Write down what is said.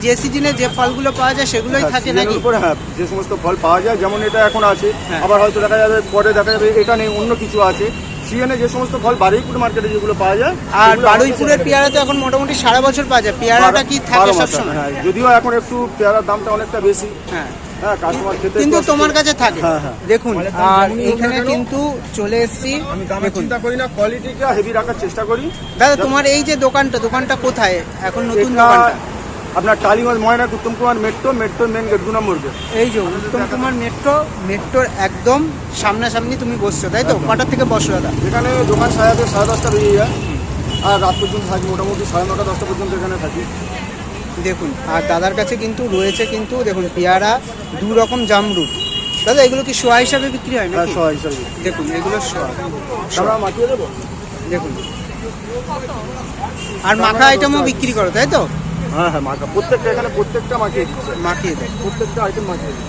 যে সিজনে যে ফলগুলো পাওয়া যায় সেগুলোই থাকে নাকি? হ্যাঁ, যে সমস্ত ফল পাওয়া যায়, যেমন এটা এখন আছে, আবার হয়তো দেখা যাবে পরে দেখা যাবে এটা নেই, অন্য কিছু আছে। সিজনে যে সমস্ত ফল বারুইপুর মার্কেটে যেগুলো পাওয়া যায়, আর বারুইপুরের পেয়ারা তো এখন মোটামুটি সারা বছর পাওয়া যায়, পেয়ারাটা কি থাকে সবসময়? হ্যাঁ, যদিও এখন একটু পেয়ারার দামটা অনেকটা বেশি, হ্যাঁ হ্যাঁ, কাস্টমার খেতে কিন্তু তোমার কাছে থাকে। হ্যাঁ, হ্যাঁ। দেখুন, আর এখানে কিন্তু চলে এসেছি। আমি দামের চিন্তা করি না, কোয়ালিটিটা হেভি রাখার চেষ্টা করি। দাদা, তোমার এই যে দোকানটা কোথায় এখন নতুন এটা দোকানটা? আপনার টালিগঞ্জ ময়নাক উত্তম কুমার মেট্রোর মেন গেট 2 নম্বর গেট। এই যে উত্তম কুমার মেট্রোর একদম সামনাসামনি তুমি বসছো, তাই তো? কটার থেকে বসো দাদা? এখানে দোকান 10:30 বেরিয়ে যায়, আর রাত পর্যন্ত থাকি, মোটামুটি 9:30 10টা পর্যন্ত এখানে থাকি। দেখুন, আর দাদার কাছে কিন্তু রয়েছে কিন্তু দেখুন পেয়ারা, 2 রকম জামরুট। দাদা, এগুলো কি শোয়া হিসাবে বিক্রি হয় হ্যাঁ, নাকি? 100 হিসাবে। দেখুন, এগুলো শোয়া। আমরা মাখিয়ে দেবো। দেখুন, আর মাখা আইটেমও বিক্রি করো, তাই তো? হ্যাঁ, হ্যাঁ, মাখা প্রত্যেকটা, এখানে প্রত্যেকটা মাখিয়ে দিচ্ছে, মাখিয়ে দেয়। প্রত্যেকটা আইটেম মাখিয়ে দিচ্ছে।